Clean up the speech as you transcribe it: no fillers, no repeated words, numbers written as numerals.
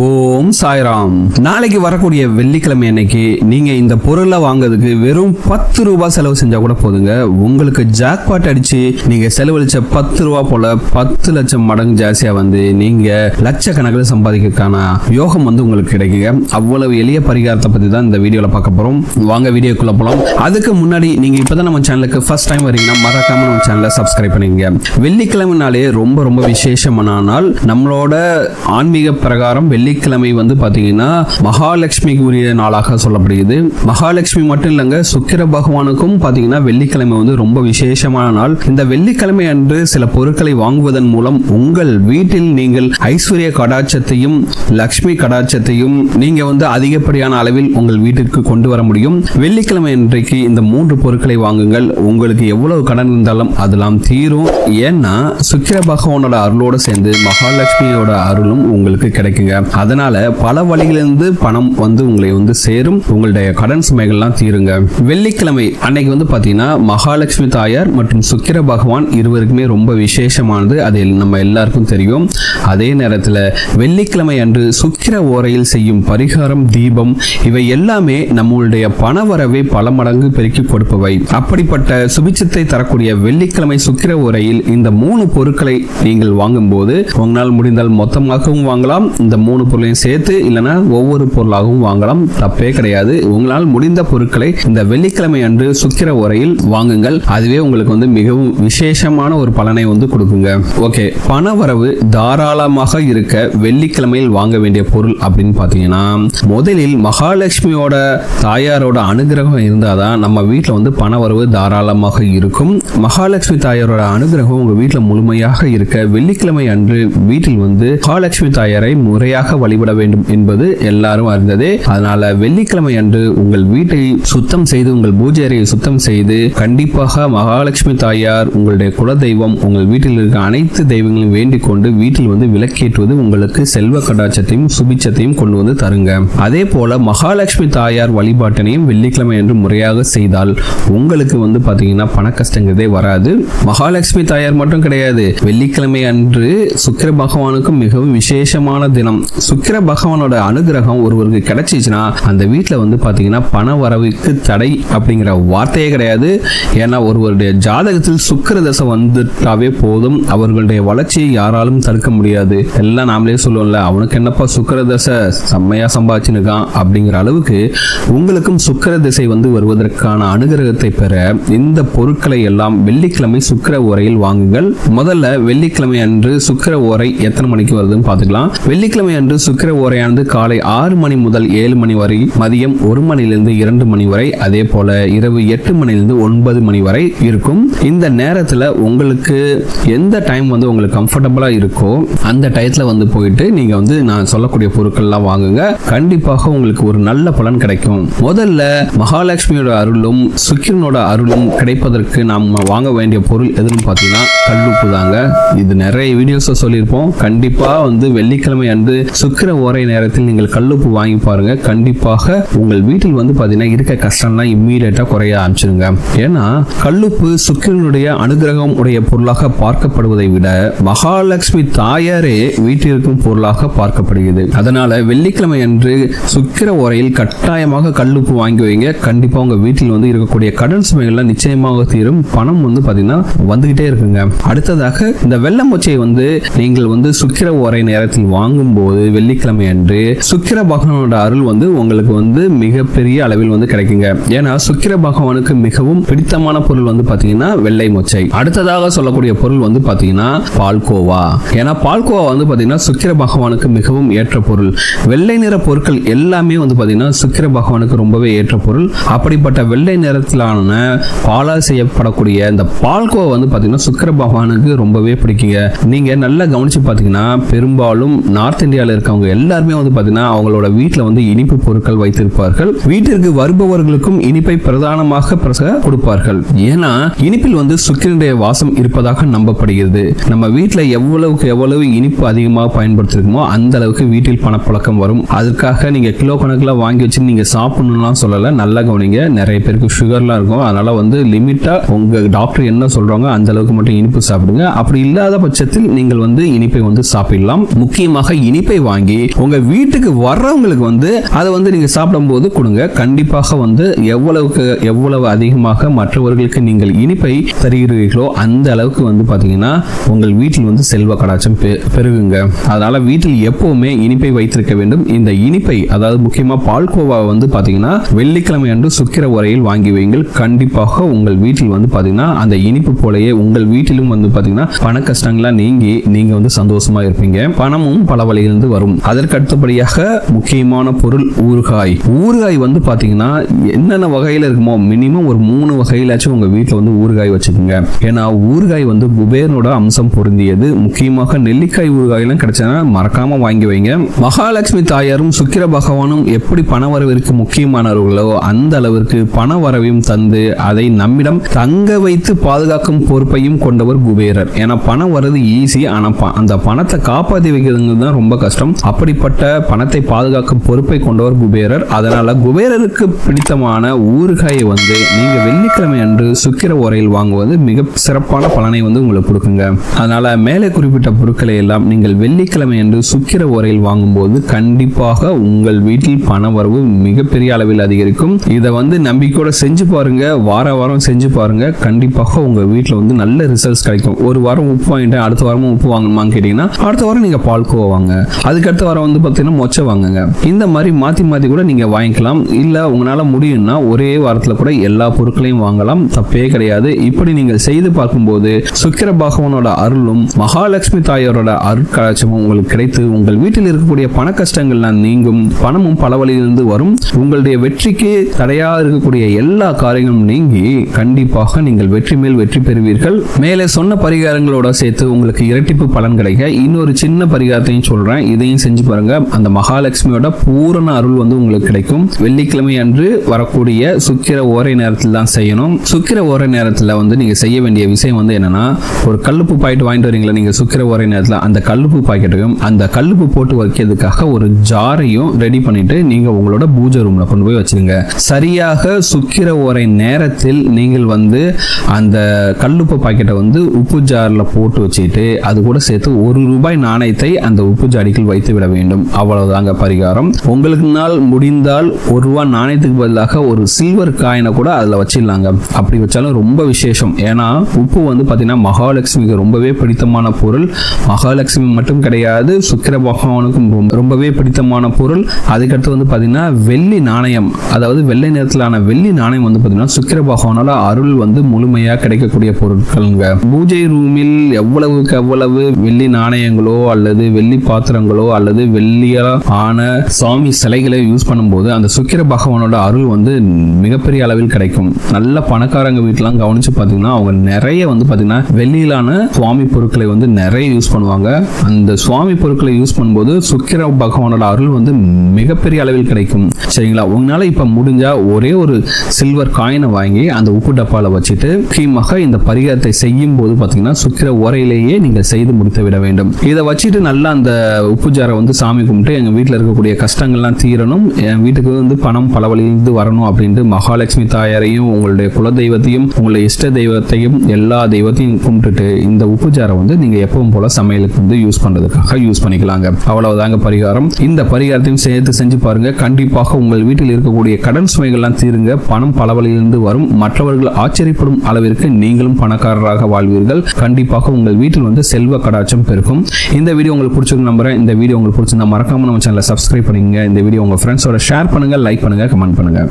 ஓம் சாய்ராம். நாளைக்கு வரக்கூடிய வெள்ளிக்கிழமை அன்னைக்கு நீங்க இந்த பொருளை வாங்குறதுக்கு வெறும் 10 ரூபாய் செலவு செஞ்சா கூட போதுங்க. உங்களுக்கு ஜாக்பாட் அடிச்சு நீங்க செலவழிச்ச 10 ரூபாய் போல 10 லட்சம் மடங்கு ஜாஸ்தியா நீங்க லட்சக்கணக்கில் சம்பாதிக்கிறதுக்கான யோகம் உங்களுக்கு கிடைக்குங்க. அவ்வளவு எளிய பரிகாரத்தை பத்தி தான் இந்த வீடியோல பார்க்க போறோம். வாங்க வீடியோக்குள்ள போலாம். அதுக்கு முன்னாடி நீங்க இப்பதான் நம்ம சேனலுக்கு ஃபர்ஸ்ட் டைம் வரீங்கன்னா மறக்காம நம்ம சேனலை சப்ஸ்கிரைப் பண்ணிக்கங்க. வெள்ளிக்கிழமைனாலே ரொம்ப ரொம்ப விசேஷமான நாள். நம்மளோட ஆன்மீக பிரகாரம் வெள்ளிக்கிழமை பாத்தீங்கன்னா மகாலட்சுமிக்கு உரிய நாளாக சொல்லப்படுகிறது. மகாலட்சுமி மட்டும் இல்லங்க, சுக்கிர பகவானுக்கும் பாத்தீங்கன்னா வெள்ளிக்கிழமை ரொம்ப விசேஷமான நாள். இந்த வெள்ளிக்கிழமை அன்று சில பொருட்களை வாங்குவதன் மூலம் உங்கள் வீட்டில் நீங்கள் ஐஸ்வர்ய கடாட்சத்தையும் லட்சுமி கடாட்சத்தையும் நீங்க அதிகப்படியான அளவில் உங்கள் வீட்டிற்கு கொண்டு வர முடியும். வெள்ளிக்கிழமை அன்றைக்கு இந்த 3 பொருட்களை வாங்குங்கள். உங்களுக்கு எவ்வளவு கடன் இருந்தாலும் அதெல்லாம் தீரும். ஏன்னா சுக்கிர பகவானோட அருளோட சேர்ந்து மகாலட்சுமியோட அருளும் உங்களுக்கு கிடைக்குங்க. அதனால பல வழிகளிலிருந்து பணம் உங்களை சேரும். உங்களுடைய கடன் சுமைகள்லாம் தீருங்க. வெள்ளிக்கிழமை அன்னைக்கு பாத்தீங்கன்னா மகாலட்சுமி தாயார் மற்றும் சுக்கிர பகவான் இருவருக்குமே ரொம்ப விசேஷமானது. அது நம்ம எல்லாருக்கும் தெரியும். அதே நேரத்தில் வெள்ளிக்கிழமை அன்று சுக்கிர ஓரையில் செய்யும் பரிகாரம், தீபம், இவை எல்லாமே நம்மளுடைய பணவரவை பல மடங்கு பெருக்கி கொடுப்பவை. அப்படிப்பட்ட சுபிச்சத்தை தரக்கூடிய வெள்ளிக்கிழமை சுக்கிர ஓரையில் இந்த 3 பொருட்களை நீங்கள் வாங்கும் போது உங்களால் முடிந்தால் மொத்தமாகவும் வாங்கலாம். இந்த 3 பொருளையும் சேர்த்து இல்லைன்னா ஒவ்வொரு பொருளாகவும் வாங்கலாம். தப்பே கிடையாது. உங்களால் முடிந்த பொருட்களை இந்த வெள்ளிக்கிழமை அன்று சுக்கிர ஓரையில் வாங்குங்கள். அதுவே உங்களுக்கு மிகவும் விசேஷமான ஒரு பலனை கொடுக்குங்க. ஓகே, பணவரவு தாராளமாக இருக்க வெள்ளிக்கிழமையில் வாங்க வேண்டிய பொருள் அப்படின்னு பாத்தீங்கன்னா, முதலில் மகாலட்சுமியோட தாயாரோட அனுகிரகம் இருந்தாதான் நம்ம வீட்டில் பணவரவு தாராளமாக இருக்கும். மகாலட்சுமி தாயாரோட அனுகிரகம் உங்க வீட்டில் முழுமையாக இருக்க வெள்ளிக்கிழமை அன்று வீட்டில் மகாலட்சுமி தாயாரை முறையாக வழிபட வேண்டும் என்பது எல்லாரும் அறிந்ததே. அதனால வெள்ளிக்கிழமை அன்று உங்கள் வீட்டை சுத்தம் செய்து உங்கள் பூஜை அறையை சுத்தம் செய்து கண்டிப்பாக மகாலட்சுமி தாயார் உங்களுடைய குலதெய்வம் உங்கள் வீட்டில் இருக்க அனைத்து தெய்வங்களையும் வேண்டிக் கொண்டு வீட்டில் விளக்கேற்றுவது உங்களுக்கு செல்வ கடாட்சத்தையும் சுபிச்சத்தையும் கொண்டு தருங்க. அதே போல மகாலட்சுமி தாயார் வழிபாட்டினையும் வெள்ளிக்கிழமை அன்று முறையாக செய்தால் உங்களுக்கு பாத்தீங்கன்னா பண கஷ்டங்கிறதே வராது. மகாலட்சுமி தாயார் மட்டும் கிடையாது, வெள்ளிக்கிழமை அன்று சுக்கிர பகவானுக்கும் மிகவும் விசேஷமான தினம். சுக்கிர பகவானோட அனுகிரகம் ஒருவருக்கு கிடைச்சிச்சுன்னா அந்த வீட்டில் பாத்தீங்கன்னா பண வரவுக்கு தடை அப்படிங்கிற வார்த்தையே கிடையாது. ஏன்னா ஒருவருடைய ஜாதகத்தில் சுக்கிர தசை வந்துட்டாவே போதும், அவர்களுடைய வளர்ச்சியை யாராலும் தடுக்க முடியாது. எல்லாம் நாமளே சொல்லுவோம்ல, அவனுக்கு என்னப்பா சுக்கிர தசை செம்மையா சம்பாதிச்சுனுக்கான் அப்படிங்கிற அளவுக்கு உங்களுக்கும் சுக்கிர திசை வருவதற்கான அனுகிரகத்தை பெற இந்த பொருட்களை எல்லாம் வெள்ளிக்கிழமை சுக்கிர ஓரையில் வாங்குங்கள். முதல்ல வெள்ளிக்கிழமை அன்று சுக்கிர ஓரை எத்தனை மணிக்கு வருதுன்னு பார்த்துக்கலாம். வெள்ளிக்கிழமை அன்று சுக்கிர ஓரையானது காலை 6 மணி முதல் 7 மணி வரை, மதியம் 1 மணிலிருந்து 2 மணி வரை, அதே போல இரவு 8 மணிலிருந்து 9 மணி வரை இருக்கும். இந்த நேரத்தில் உங்களுக்கு எந்த டைம் உங்களுக்கு கம்ஃபர்டபுளா இருக்கோ அந்த டயத்துல போயிட்டு நீங்க நான் சொல்லக்கூடிய பொருட்கள்லாம் வாங்குங்க. கண்டிப்பாக உங்களுக்கு ஒரு நல்ல பலன் கிடைக்கும். முதல்ல மகாலட்சுமியோட அருளும் சுக்கிரனோட அருளும் கிடைப்பதற்கு நாம் வாங்க வேண்டிய பொருள் எதுன்னு பார்த்தீங்கன்னா கல்லுப்பு தாங்க. இது நிறைய வீடியோஸ் சொல்லியிருப்போம். கண்டிப்பா வெள்ளிக்கிழமை அன்று சுக்கிர ஓரை நேரத்தில் நீங்கள் கல்லுப்பு வாங்கி பாருங்க. கண்டிப்பாக உங்கள் வீட்டில் பாத்தீங்கன்னா இருக்க கஷ்டம்லாம் இம்மீடியட்டா குறைய ஆரம்பிச்சிருங்க. ஏன்னா கல்லுப்பு சுக்கிரனுடைய அனுகிரகம் உடைய பொருளாக பார்க்கப்படுவதை விட மகாலட்சுமி தாயாரே வீட்டிற்கும் பொருளாக பார்க்கப்படுகிறது. அதனால வெள்ளிக்கிழமை அன்று சுக்கிர ஓரையில் கட்டாயமாக கல்லுப்பு வாங்கி வைங்க. கண்டிப்பா உங்க வீட்டில் இருக்கக்கூடிய கடன் சுமைகள்லாம் நிச்சயமாக தீரும். பணம் பாத்தீங்கன்னா வந்துகிட்டே இருக்குங்க. அடுத்ததாக இந்த வெள்ளை மொச்சை நீங்கள் சுக்கிர ஓரை நேரத்தில் வாங்கும் போது வெள்ளிக்கிழமை அன்று சுக்கிர பகவானோட அருள் உங்களுக்கு மிகப்பெரிய அளவில் கிடைக்குங்க. ஏன்னா சுக்கிர பகவானுக்கு மிகவும் பிடித்தமான பொருள் பாத்தீங்கன்னா வெள்ளை மொச்சை. அடுத்ததாக சொல்லக்கூடிய பொருள் பாத்தீங்கன்னா பால்கோவா. ஏன்னா பால்கோவா பாத்தீங்கன்னா சுக்கிர பகவானுக்கு மிகவும் ஏற்ற பொருள். வெள்ளை நிற பொருட்கள் எல்லாமே பாத்தீங்கன்னா சுக்கிர பகவானுக்கு ரொம்பவே ஏற்ற பொருள். அப்படிப்பட்ட வெள்ளை நிறத்திலான பாலால் செய்யப்படக்கூடிய இந்த பால்கோவா பாத்தீங்கன்னா சுக்கிர பகவானுக்கு ரொம்பவே பிடிக்குங்க. நீங்க நல்லா கவனிச்சு பாத்தீங்கன்னா பெரும்பாலும் நார்த் இந்தியாவில் இருக்கவங்க எல்லாருமே பாத்தீங்கன்னா அவங்களோட வீட்டில் இனிப்பு பொருட்கள் வைத்திருப்பார்கள். வீட்டிற்கு வருபவர்களுக்கும் இனிப்பை பிரதானமாக கொடுப்பார்கள். ஏன்னா இனிப்பில் சுக்கிரனுடைய வாசம் இருப்பதாக நம்பப்படுகிறது. நம்ம வீட்டில் எவ்வளவுக்கு எவ்வளவு இனிப்பு அதிகமாக பயன்படுத்திருக்கோமோ அந்த அளவுக்கு வீட்டில் பணப்பழக்கம் வரும். அதுக்காக நீங்க கிலோ கணக்கில் வாங்கி வச்சு நீங்க சாப்பிடணும்லாம் சொல்லல. நல்லா கவனிங்க. நிறைய பேருக்கு சுகர்லாம் இருக்கும். அதனால லிமிட்டா உங்க டாக்டர் என்ன சொல்றாங்க அந்த அளவுக்கு மட்டும் இனிப்பு சாப்பிடுங்க. அப்படி இல்லாத பட்சத்தில் நீங்கள் இனிப்பை சாப்பிடலாம். முக்கியமாக இனிப்பை வாங்கி உங்க வீட்டுக்கு வர்றவங்களுக்கு வந்து அதை வந்து நீங்க சாப்பிடும்போது கொடுங்க. கண்டிப்பாக வந்து எவ்வளவு அதிகமாக மற்றவர்களுக்கு நீங்கள் இனிப்பை தருகிறீர்களோ அந்த அளவுக்கு வந்து பாத்தீங்கன்னா உங்கள் வீட்டில் வந்து செல்வ கடாட்சம் பெருகுங்க. அதனால வீட்டில் எப்பவுமே இனிப்பை வைத்திருக்க வேண்டும். இந்த இனிப்பை அதாவது முக்கியமா பால்கோவா வந்து பாத்தீங்கன்னா வெள்ளிக்கிழமை அன்று சுக்கிர உரையில் வாங்கி வையுங்கள். கண்டிப்பாக உங்கள் வீட்டில் வந்து பாத்தீங்கன்னா அந்த இனிப்பு போலயே உங்கள் வீட்டிலும் வந்து பாத்தீங்கன்னா பண கஷ்டங்கள்லாம் நீங்கி நீங்க வந்து சந்தோஷமா இருப்பீங்க. பணமும் பல வழியிலிருந்து வரும். அதற்கு அடுத்தபடியாக முக்கியமான பொருள் ஊறுகாய். ஊறுகாய் வந்து பாத்தீங்கன்னா என்னென்ன வகையில இருக்குமோ மினிமம் ஒரு 3 வகையிலாச்சும் உங்க வீட்டுல வந்து ஊறுகாய் வச்சுக்கோங்க. ஏன்னா ஊறுகாய் வந்து குபேரனோட அம்சம் பொருந்தியது. முக்கியமாக நெல்லிக்காய் ஊறுகாய் எல்லாம் கிடைச்சா மறக்காம வாங்கி வைங்க. மகாலட்சுமி தாயாரும் சுக்கிர பகவானும் எப்படி பண வரவிற்கு முக்கியமானவர்களோ அந்த அளவிற்கு பண வரவையும் தந்து அதை நம்மிடம் தங்க வைத்து பாதுகாக்கும் பொறுப்பையும் கொண்டவர் குபேரர். ஏன்னா பணம் வர்றது ஈஸி, ஆனா அந்த பணத்தை காப்பாற்றி வைக்கிறது தான் ரொம்ப கஷ்டம். அப்படிப்பட்ட பணத்தை பாதுகாக்கும் பொறுப்பை கொண்டவர் குபேரர். அதனால குபேரருக்கு பிடித்தமான ஊறுகாயை வந்து நீங்க வெள்ளிக்கிழமை அன்று சுக்கிர உரையில் வாங்குவது மிக சிறப்பான பலனை வந்து உங்களுக்கு கொடுக்குங்க. அதனால மேலே குறிப்பிட்ட பொருட்களை எல்லாம் நீங்கள் வெள்ளிக்கிழமை அன்று சுக்கிர உரையில் வாங்கும்போது கண்டிப்பாக உங்கள் வீட்டில் பண வரவு மிகப்பெரிய அளவில் அதிகரிக்கும். இதை வந்து நம்பிக்கையோட செஞ்சு பாருங்க. வாரம் செஞ்சு பாருங்க. கண்டிப்பாக உங்க வீட்டில் வந்து நல்ல ரிசல்ட்ஸ் கிடைக்கும். ஒரு வாரம் உப்பு வாங்கிட்டேன், அடுத்த வாரமும் உப்பு வாங்கணுமான்னு கேட்டீங்கன்னா அடுத்த வாரம் நீங்க பால்கோவா வாங்க, அதுக்கு அடுத்த வாரம் வந்து பார்த்தீங்கன்னா மொச்சை வாங்குங்க. இந்த மாதிரி மாத்தி கூட நீங்க வாங்கிக்கலாம். இல்ல உங்களால முடியும்னா ஒரே வாரத்தில் கூட எல்லா பொருட்களையும் வாங்கலாம், தப்பே கிடையாது. இப்படி நீங்கள் செய்து பார்க்கும்போது சுக்கிர பகவானோட அருளும் மகாலட்சுமி தாயாரோட அருட்கடாட்சமும் உங்களுக்கு கிடைத்து உங்கள் வீட்டில் இருக்கக்கூடிய பண கஷ்டங்கள்லாம் நீங்கும். பணமும் பல வழியிலிருந்து வரும். உங்களுடைய வெற்றிக்கு தடையா இருக்கக்கூடிய எல்லா காரியங்களும் நீங்கி கண்டிப்பாக நீங்கள் வெற்றி மேல் வெற்றி பெறுவீர்கள். மேலே சொன்ன பரிகாரங்களோட சேர்த்து உங்களுக்கு இரட்டிப்பு பலன் கிடைக்க இன்னொரு சின்ன பரிகாரத்தையும் சொல்றேன். இதையும் செஞ்சு பாருங்க. அந்த மகாலட்சுமியோட பூரண அருள் வந்து உங்களுக்கு கிடைக்கும். வெள்ளிக்கிழமை அன்று வரக்கூடிய சுக்கிர ஓரை நேரத்தில் தான் செய்யணும். சுக்கிர ஓரை நேரத்தில் வந்து நீங்க செய்ய வேண்டிய விஷயம் வந்து என்னன்னா, ஒரு கல்லுப்பு பாக்கெட் வாங்கிட்டு வரீங்களா நீங்க சுக்கிர ஓரை நேரத்தில், அந்த கல்லுப்பு பாக்கெட்டையும் அந்த கல்லுப்பு போட்டு வைக்கிறதுக்காக ஒரு ஜாரையும் ரெடி பண்ணிட்டு நீங்க உங்களோட பூஜை ரூம்ல கொண்டு போய் வச்சிருங்க. சரியாக சுக்கிர ஓரை நேரத்தில் நீங்கள் வந்து அந்த கல்லுப்பு பாக்கெட்டை வந்து உப்பு ஜாரில் போட்டு வச்சுட்டு அது கூட சேர்த்து ₹1 நாணயத்தை அந்த உப்பு ஜாடிக்குள் வைத்து விட வேண்டும். அவ்வளவுதாங்க பரிகாரம். உங்களுக்கு நாள் முடிந்தால் ₹1 நாணயத்துக்கு பதிலாக ஒரு சில்வர் காயினை கூட அதில் வச்சிடலாங்க. அப்படி வச்சாலும் ரொம்ப விசேஷம். ஏன்னா உப்பு வந்து பார்த்தீங்கன்னா மகாலட்சுமிக்கு ரொம்பவே பிடித்தமான பொருள். மகாலட்சுமி மட்டும் கிடையாது, சுக்கிர பகவானுக்கும் ரொம்பவே பிடித்தமான பொருள். அதுக்கடுத்து வந்து பார்த்தீங்கன்னா வெள்ளி நாணயம், அதாவது வெள்ளை நிறத்திலான வெள்ளி நாணயம் வந்து பார்த்தீங்கன்னா சுக்கிர பகவானோட அருள் வந்து முழுமையாக கிடைக்கக்கூடிய பொருட்கள்ங்க. பூஜை ரூமில் எவ்வளவுக்கு எவ்வளவு வெள்ளி நாணயங்களோ அல்லது வெள்ளி பாத்திரங்களோ அல்லது வெள்ளியால் ஆன சுவாமி சிலைகளை யூஸ் பண்ணும்போது அந்த சுக்கிர பகவானோட அருள் வந்து மிகப்பெரிய அளவில் கிடைக்கும். நல்ல பணக்காரங்க வீட்டெல்லாம் கவனிச்சு பார்த்தீங்கன்னா அவங்க நிறைய வந்து பார்த்தீங்கன்னா வெள்ளியிலான சுவாமி பொருட்களை வந்து நிறைய யூஸ் பண்ணுவாங்க. அந்த சுவாமி பொருட்களை யூஸ் பண்ணும்போது சுக்கிர பகவானோட அருள் வந்து மிகப்பெரிய அளவில் கிடைக்கும். சரிங்களா? உங்களால இப்ப முடிஞ்சா ஒரே ஒரு சில்வர் காயினை வாங்கி அந்த உப்பு டப்பால வச்சுட்டு முக்கியமாக இந்த பரிகாரத்தை செய்யும் போது பார்த்தீங்கன்னா சுக்கிர உரையிலேயே நீங்கள் செய்து முடித்து விட வேண்டும். இதை வச்சுட்டு நல்லா அந்த உப்பு ஜாரை வந்து சாமி கும்பிட்டு எங்க வீட்டில் இருக்கக்கூடிய கஷ்டங்கள்லாம் தீரணும், என் வீட்டுக்கு வந்து பணம் பல வழியிலிருந்து வரணும் அப்படின்ட்டு மகாலட்சுமி தாயாரையும் உங்களுடைய குல தெய்வத்தையும் உங்களுடைய இஷ்ட தெய்வத்தையும் எல்லா தெய்வத்தையும் கும்பிட்டுட்டு இந்த உப்பு ஜாரை வந்து நீங்க எப்பவும் போல சமையலுக்கு வந்து யூஸ் பண்றதுக்காக யூஸ் பண்ணிக்கலாங்க. அவ்வளவுதாங்க பரிகாரம். இந்த பரிகாரத்தையும் சேர்த்து செஞ்சு பாருங்க. கண்டிப்பாக உங்கள் வீட்டில் இருக்கக்கூடிய கடன் சுமைகள்லாம் தீருங்க. பணம் பல வழியிலிருந்து வரும். மற்றவர்கள் ஆச்சரியப்படும் அளவிற்கு நீங்களும் பணக்காரராக வாழ்வீர்கள். கண்டிப்பாக உங்கள் வீட்டில் வந்து செல்வ கடாட்சம் பெருகும். இந்த வீடியோ உங்களுக்கு பிடிச்சிருக்கு நம்புறேன். இந்த வீடியோ உங்களுக்கு பிடிச்சிருந்தா மறக்காம நம்ம சேனலை சப்ஸ்கிரைப் பண்ணுங்க. இந்த வீடியோ உங்க ஃப்ரெண்ட்ஸோட ஷேர் பண்ணுங்க, லைக் பண்ணுங்க, கமெண்ட் பண்ணுங்க.